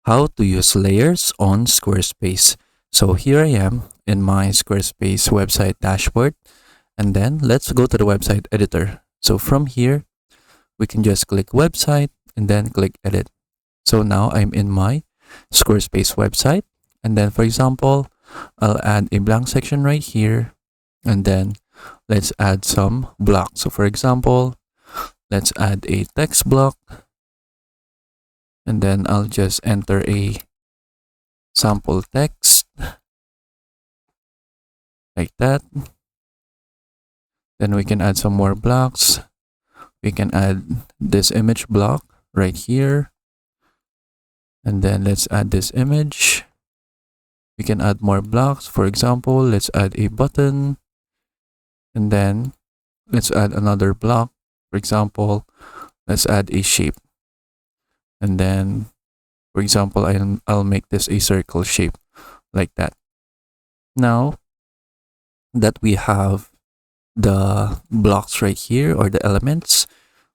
How to use layers on Squarespace. So here I am in my Squarespace website dashboard, and then let's go to the website editor. So from here, we can just click website and then click edit. So now I'm in my Squarespace website, and then for example, I'll add a blank section right here, and then let's add some blocks. So for example, let's add a text block, and then I'll just enter a sample text like that. Then we can add some more blocks. We can add this image block right here, and then let's add this image. We can add more blocks. For example, let's add a button, and then let's add another block. For example, let's add a shape, and then for example, I'll make this a circle shape like that. Now that we have the blocks right here, or the elements,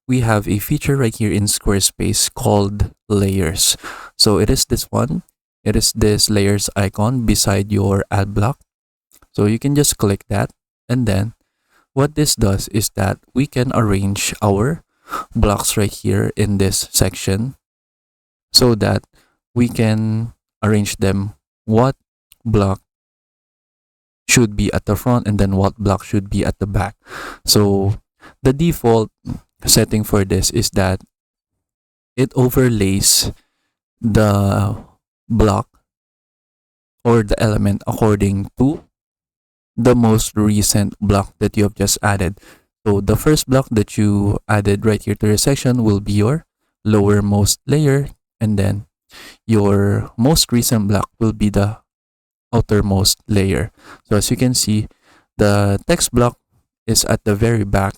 we have a feature right here in Squarespace called layers. So it is this one. It is this layers icon beside your add block. So you can just click that, and then what this does is that we can arrange our blocks right here in this section, so that we can arrange them what block should be at the front and then what block should be at the back. So the default setting for this is that it overlays the block or the element according to the most recent block that you have just added. So the first block that you added right here to your section will be your lowermost layer, and then your most recent block will be the outermost layer. So as you can see, the text block is at the very back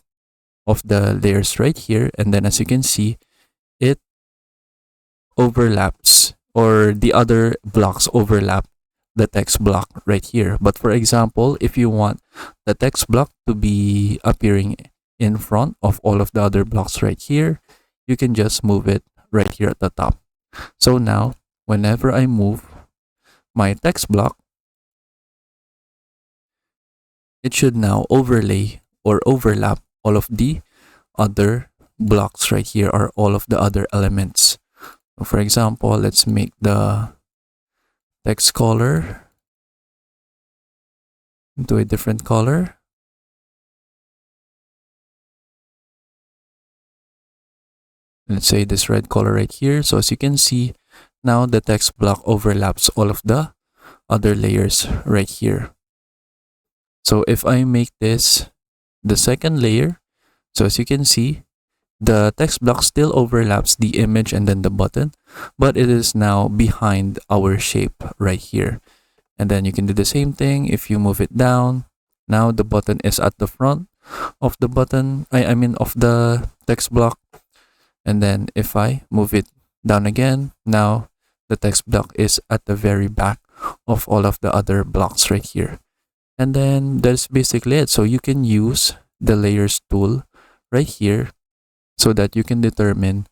of the layers right here, and then as you can see, it overlaps, or the other blocks overlap the text block right here. But for example, if you want the text block to be appearing in front of all of the other blocks right here, you can just move it right here at the top. So now whenever I move my text block, it should now overlay or overlap all of the other blocks right here, or all of the other elements. So for example, let's make the text color into a different color. Let's say this red color right here. So as you can see, now the text block overlaps all of the other layers right here. So if I make this the second layer, so as you can see, the text block still overlaps the image and then the button, but it is now behind our shape right here. And then you can do the same thing if you move it down. Now the button is at the front of the button, I mean of the text block. And then if I move it down again, now the text block is at the very back of all of the other blocks right here. And then that's basically it. So you can use the layers tool right here so that you can determine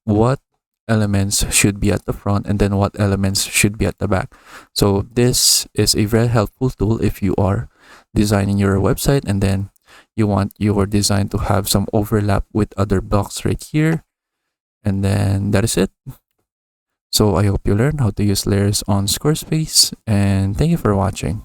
what elements should be at the front and then what elements should be at the back. So this is a very helpful tool if you are designing your website and then you want your design to have some overlap with other blocks right here. And then that is it. So I hope you learned how to use layers on Squarespace, and thank you for watching.